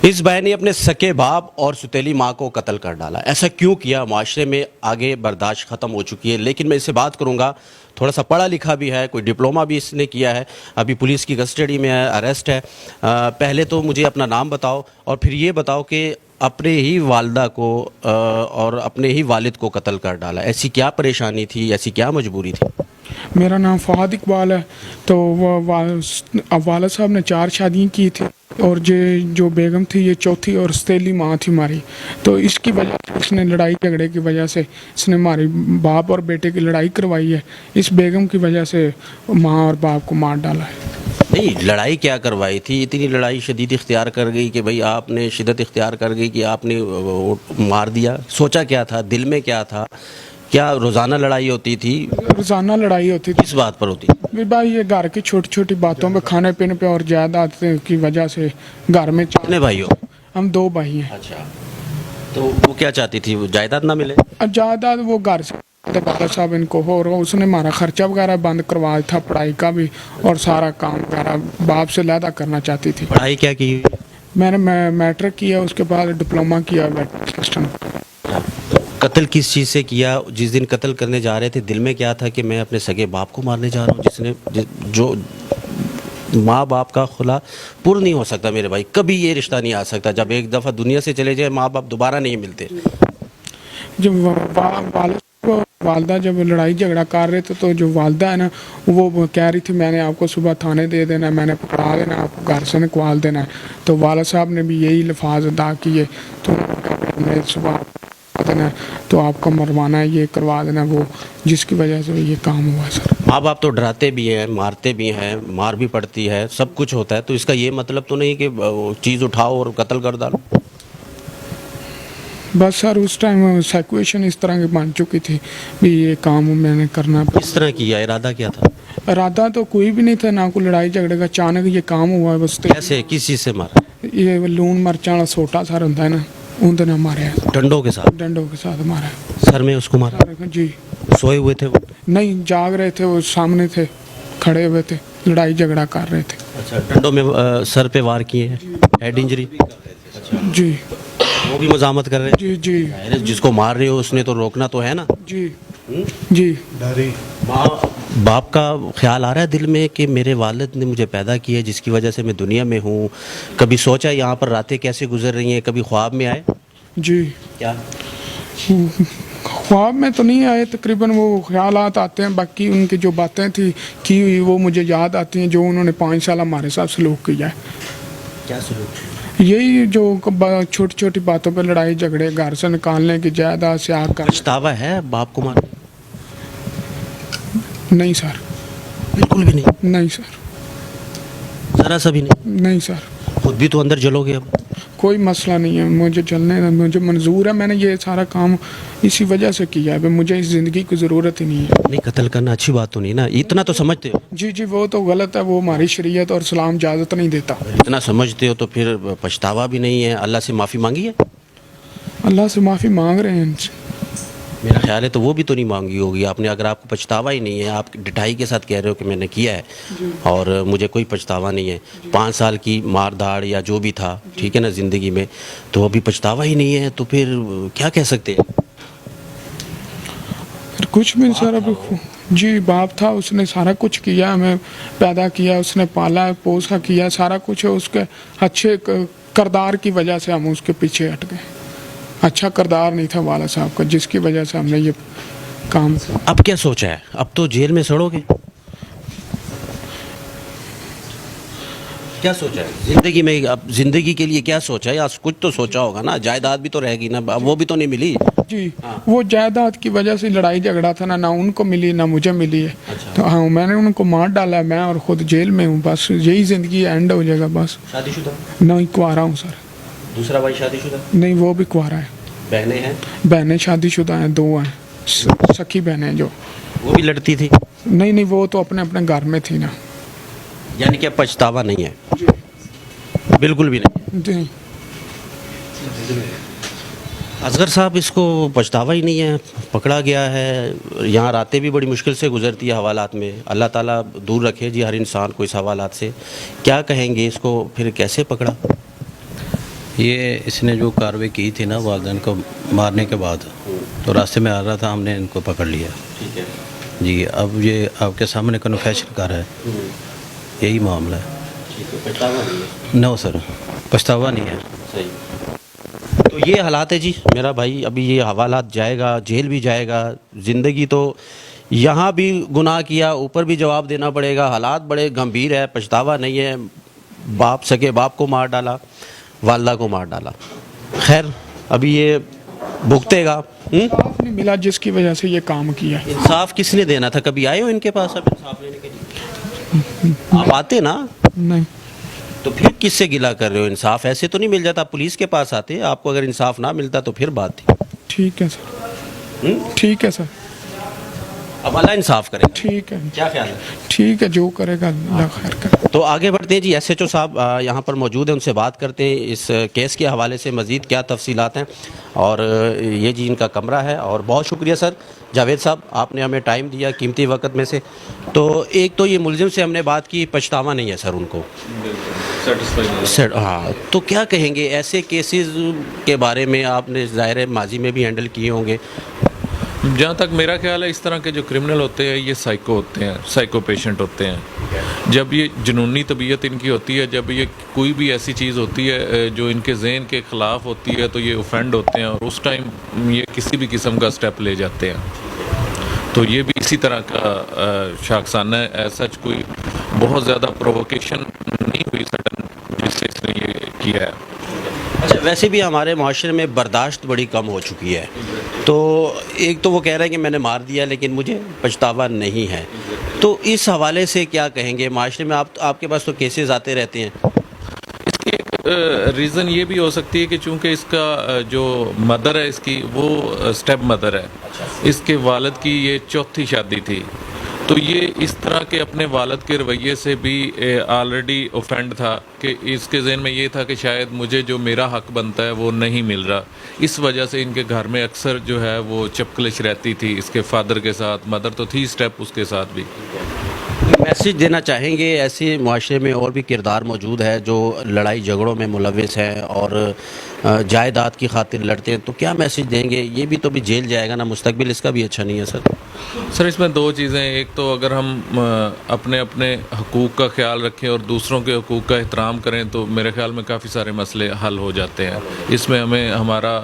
اس بھائی نے اپنے سکے باپ اور ستیلی ماں کو قتل کر ڈالا. ایسا کیوں کیا؟ معاشرے میں آگے برداشت ختم ہو چکی ہے. لیکن میں اس سے بات کروں گا، تھوڑا سا پڑھا لکھا بھی ہے، کوئی ڈپلومہ بھی اس نے کیا ہے، ابھی پولیس کی کسٹڈی میں ہے، اریسٹ ہے. پہلے تو مجھے اپنا نام بتاؤ اور پھر یہ بتاؤ کہ اپنے ہی والدہ کو اور اپنے ہی والد کو قتل کر ڈالا. ایسی کیا پریشانی تھی، ایسی کیا مجبوری تھی؟ میرا نام فہد اقبال ہے. تو وہ والد صاحب نے 4 شادیاں کی تھی اور جو بیگم تھی یہ چوتھی اور ستیلی ماں تھی ہماری. تو اس کی وجہ سے اس نے لڑائی جھگڑے کی وجہ سے اس نے ہماری باپ اور بیٹے کی لڑائی کروائی ہے. اس بیگم کی وجہ سے ماں اور باپ کو مار ڈالا ہے. نہیں، لڑائی کیا کروائی تھی؟ اتنی لڑائی شدید اختیار کر گئی کہ بھئی آپ نے شدت اختیار کر گئی کہ آپ نے مار دیا. سوچا کیا تھا؟ دل میں کیا تھا؟ کیا روزانہ لڑائی ہوتی تھی؟ روزانہ لڑائی ہوتی تھی. کس بات پر ہوتی؟ بھائی یہ گھر کی چھوٹی چھوٹی باتوں پہ، کھانے پینے پہ اور جائیداد کی وجہ سے گھر میں. کتنے بھائی ہو؟ ہم 2 بھائی ہیں. اچھا، تو وہ کیا چاہتی تھی؟ وہ جائیداد نہ ملے؟ جائیداد وہ گھر سے والد صاحب ان کو ہو رہا، اس نے ہمارا خرچہ وغیرہ بند کروایا تھا، پڑھائی کا بھی، اور سارا کام وغیرہ باپ سے علیحدہ کرنا چاہتی تھی. پڑھائی کیا کی؟ میں نے میٹرک کیا، اس کے بعد ڈپلومہ کیا ویٹرنری سسٹم. قتل کس چیز سے کیا؟ جس دن قتل کرنے جا رہے تھے دل میں کیا تھا کہ میں اپنے سگے باپ کو مارنے جا رہا ہوں؟ جس نے جو ماں باپ کا خلا پر نہیں ہو سکتا میرے بھائی، کبھی یہ رشتہ نہیں آ سکتا. جب ایک دفعہ دنیا سے چلے جائے ماں باپ دوبارہ نہیں ملتے. جب والدہ جب لڑائی جھگڑا کر رہے تھے تو جو والدہ ہے نا وہ کہہ رہی تھی میں نے آپ کو صبح تھانے دے دینا، میں نے پکڑا دینا، آپ کو گھر سے نکال دینا ہے. تو والد صاحب نے بھی یہی لفاظ ادا کیے. تو میں صبح دینا ہے تو آپ کو مروانا ہے، یہ کروا دینا، وہ جس کی وجہ سے یہ کام ہوا ہے. سر ماں باپ تو ڈراتے بھی ہیں، مارتے بھی ہیں، مار بھی پڑتی ہے، سب کچھ ہوتا ہے. تو اس کا یہ مطلب تو نہیں کہ چیز اٹھاؤ اور قتل کر ڈالو؟ بس سر اس ٹائم سچویشن اس طرح کی بن چکی تھی بھی یہ کام میں نے کرنا. کس طرح کیا؟ ارادہ کیا تھا؟ ارادہ تو کوئی بھی نہیں تھا، نہ کوئی لڑائی جھگڑے کا. اچانک یہ کام ہوا ہے. بس کیسے؟ کس چیز سے مارا؟ یہ لون مرچاں والا سوٹا سر ہوتا ہے نا، اندر نے مارا. ڈنڈوں کے ساتھ؟ ڈنڈوں کے ساتھ مارا. سر میں اس کو مارا؟ جی. سوئے ہوئے تھے وہ؟ نہیں، جاگ رہے تھے، وہ سامنے تھے، کھڑے ہوئے تھے، لڑائی جھگڑا کر رہے تھے. اچھا، ڈنڈوں میں سر پہ وار کیے ہیں؟ Head injury? جی. وہ بھی مزاحمت کر رہے ہیں؟ جی جی جس کو مار رہے ہو اس نے تو روکنا تو ہے نا. جی جی. ماں باپ کا خیال آ رہا ہے دل میں کہ میرے والد نے مجھے پیدا کیا، جس کی وجہ سے میں دنیا میں ہوں. کبھی سوچا یہاں پر راتیں کیسے گزر رہی ہیں؟ کبھی خواب میں آئے؟ جی. کیا خواب میں تو نہیں آئے، تقریباً وہ خیالات آتے ہیں. باقی ان کی جو باتیں تھی کی ہوئی وہ مجھے یاد آتی ہیں، جو انہوں نے 5 سال ہمارے ساتھ سلوک کیا ہے. کیا سلوک؟ یہی جو چھوٹی چھوٹی باتوں پہ لڑائی جھگڑے، گھر سے نکالنے کی، جائیداد سے آگ کا. پچھتاوا ہے باپ کو مارنے؟ نہیں سر. بالکل بھی نہیں؟ نہیں سر. ذرا سا بھی نہیں؟ نہیں سر. خود بھی تو اندر جلو گے اب. کوئی مسئلہ نہیں ہے، مجھے چلنے کا مجھے منظور ہے. میں نے یہ سارا کام اسی وجہ سے کیا ہے، مجھے اس زندگی کی ضرورت ہی نہیں ہے. نہیں، قتل کرنا اچھی بات تو نہیں نا، اتنا تو سمجھتے ہو؟ جی جی، وہ تو غلط ہے، وہ ہماری شریعت اور اسلام اجازت نہیں دیتا. اتنا سمجھتے ہو تو پھر پچھتاوا بھی نہیں ہے؟ اللہ سے معافی مانگی ہے؟ اللہ سے معافی مانگ رہے ہیں ان سے. میرا خیال ہے تو وہ بھی تو نہیں مانگی ہوگی آپ نے. اگر آپ کو پچھتاوا ہی نہیں ہے، آپ ڈٹائی کے ساتھ کہہ رہے ہو کہ میں نے کیا ہے اور مجھے کوئی پچھتاوا نہیں ہے، 5 سال کی مار دھاڑ یا جو بھی تھا، ٹھیک ہے نا، زندگی میں، تو ابھی پچھتاوا ہی نہیں ہے تو پھر کیا کہہ سکتے ہیں؟ کچھ بھی سر ابھی. جی باپ تھا، اس نے سارا کچھ کیا، ہمیں پیدا کیا، اس نے پالا پوسا کیا، سارا کچھ ہے. اس کے اچھے کردار کی وجہ سے ہم اس کے پیچھے ہٹ گئے. اچھا کردار نہیں تھا والد صاحب کا، جس کی وجہ سے ہم نے یہ کام. اب کیا سوچا ہے؟ اب تو جیل میں سڑو گے. کیا سوچا ہے زندگی میں؟ اب زندگی کے لیے کیا سوچا ہے؟ یا کچھ تو سوچا ہوگا نا، جائیداد بھی تو رہے گی نا، وہ بھی تو نہیں ملی. جی. وہ جائیداد کی وجہ سے لڑائی جھگڑا تھا نا، نہ ان کو ملی نہ مجھے ملی ہے. تو ہاں، میں نے ان کو مار ڈالا، میں اور خود جیل میں ہوں. بس یہی زندگی اینڈ ہو جائے گا. بس. شادی شدہ؟ نہیں، کنوارا ہوں سر. دوسرا بھائی شادی شدہ؟ نہیں، وہ بھی کنوارا ہے. بہنیں ہیں؟ بہنیں شادی شدہ ہیں، 2 ہیں، سکی بہنیں. جو وہ بھی لڑتی تھی؟ نہیں، وہ تو اپنے اپنے گھر میں تھی نا. یعنی کہ پچھتاوا نہیں ہے؟ جی. بالکل بھی نہیں؟ جی. اصغر صاحب، اس کو پچھتاوا ہی نہیں ہے، پکڑا گیا ہے. یہاں راتیں بھی بڑی مشکل سے گزرتی ہے حوالات میں. اللہ تعالیٰ دور رکھے جی ہر انسان کو اس حوالات سے. کیا کہیں گے اس کو؟ پھر کیسے پکڑا؟ یہ اس نے جو کارروائی کی تھی نا والدین کو مارنے کے بعد، تو راستے میں آ رہا تھا، ہم نے ان کو پکڑ لیا ٹھیک ہے جی. اب یہ آپ کے سامنے کنفیشن کر رہا ہے، یہی معاملہ ہے. ٹھیک ہے پچھتاوا نہیں ہے نو سر، پچھتاوا نہیں ہے. صحیح. تو یہ حالات ہے جی میرا بھائی. ابھی یہ حوالات جائے گا، جیل بھی جائے گا. زندگی تو یہاں بھی گناہ کیا، اوپر بھی جواب دینا پڑے گا. حالات بڑے گمبھیر ہے، پچھتاوا نہیں ہے. باپ سکے باپ کو مار ڈالا، والدہ کو مار ڈالا. خیر ابھی یہ بھگتے گا. انصاف نہیں ملا جس کی وجہ سے یہ کام کیا. انصاف کس نے دینا تھا؟ کبھی آئے ہو ان کے پاس اب انصاف لینے کے لیے؟ آپ آتے نا، نہیں تو پھر کس سے گلا کر رہے ہو؟ انصاف ایسے تو نہیں مل جاتا. پولیس کے پاس آتے، آپ کو اگر انصاف نہ ملتا تو پھر بات تھی. ٹھیک ہے سر، ٹھیک ہے سر، اب اللہ انصاف کرے. ٹھیک ہے، کیا خیال ہے؟ ٹھیک ہے، جو کرے گا اللہ خیر کرے. تو آگے بڑھتے ہیں جی. ایس ایچ او صاحب یہاں پر موجود ہیں، ان سے بات کرتے ہیں اس کیس کے حوالے سے مزید کیا تفصیلات ہیں. اور یہ جی ان کا کمرہ ہے. اور بہت شکریہ سر جاوید صاحب، آپ نے ہمیں ٹائم دیا قیمتی وقت میں سے. تو ایک تو یہ ملزم سے ہم نے بات کی، پچھتاوا نہیں ہے سر ان کو. سر ہاں، تو کیا کہیں گے ایسے کیسز کے بارے میں؟ آپ نے ظاہر ماضی میں بھی ہینڈل کیے ہوں گے. جہاں تک میرا خیال ہے، اس طرح کے جو کرمنل ہوتے ہیں یہ سائیکو ہوتے ہیں، سائیکو پیشنٹ ہوتے ہیں. جب یہ جنونی طبیعت ان کی ہوتی ہے، جب یہ کوئی بھی ایسی چیز ہوتی ہے جو ان کے ذہن کے خلاف ہوتی ہے، تو یہ اوفینڈ ہوتے ہیں اور اس ٹائم یہ کسی بھی قسم کا سٹیپ لے جاتے ہیں. تو یہ بھی اسی طرح کا شاخسانہ ہے. ایسا کوئی بہت زیادہ پرووکیشن نہیں ہوئی سڈن جس سے اس نے یہ کیا ہے. اچھا، ویسے بھی ہمارے معاشرے میں برداشت بڑی کم ہو چکی ہے. تو ایک تو وہ کہہ رہے ہیں کہ میں نے مار دیا لیکن مجھے پچھتاوا نہیں ہے. تو اس حوالے سے کیا کہیں گے؟ معاشرے میں آپ کے پاس تو کیسز آتے رہتے ہیں. اس کی ایک ریزن یہ بھی ہو سکتی ہے کہ چونکہ اس کا جو مدر ہے اس کی، وہ اسٹیپ مدر ہے. اس کے والد کی یہ چوتھی شادی تھی. تو یہ اس طرح کے اپنے والد کے رویے سے بھی آلریڈی اوفینڈ تھا کہ اس کے ذہن میں یہ تھا کہ شاید مجھے جو میرا حق بنتا ہے وہ نہیں مل رہا. اس وجہ سے ان کے گھر میں اکثر جو ہے وہ چپکلش رہتی تھی اس کے فادر کے ساتھ. مدر تو تھی اسٹیپ اس کے ساتھ بھی. میسج دینا چاہیں گے ایسے معاشرے میں اور بھی کردار موجود ہے جو لڑائی جھگڑوں میں ملوث ہیں اور جائیداد کی خاطر لڑتے ہیں، تو کیا میسج دیں گے؟ یہ بھی تو بھی جیل جائے گا نا، مستقبل اس کا بھی اچھا نہیں ہے سر. سر اس میں دو چیزیں. ایک تو اگر ہم اپنے حقوق کا خیال رکھیں اور دوسروں کے حقوق کا احترام کریں تو میرے خیال میں کافی سارے مسئلے حل ہو جاتے ہیں. اس میں ہمیں ہمارا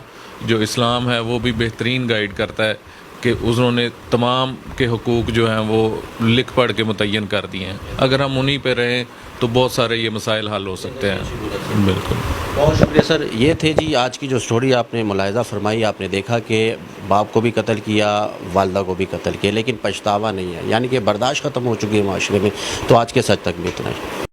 جو اسلام ہے وہ بھی بہترین گائیڈ کرتا ہے کہ انہوں نے تمام کے حقوق جو ہیں وہ لکھ پڑھ کے متعین کر دیے ہیں. اگر ہم انہی پہ رہیں تو بہت سارے یہ مسائل حل ہو سکتے ہیں. بالکل، بہت شکریہ سر. یہ تھے جی آج کی جو سٹوری آپ نے ملاحظہ فرمائی. آپ نے دیکھا کہ باپ کو بھی قتل کیا، والدہ کو بھی قتل کیا، لیکن پچھتاوا نہیں ہے. یعنی کہ برداشت ختم ہو چکی ہے معاشرے میں. تو آج کے سچ تک بھی اتنا ہی.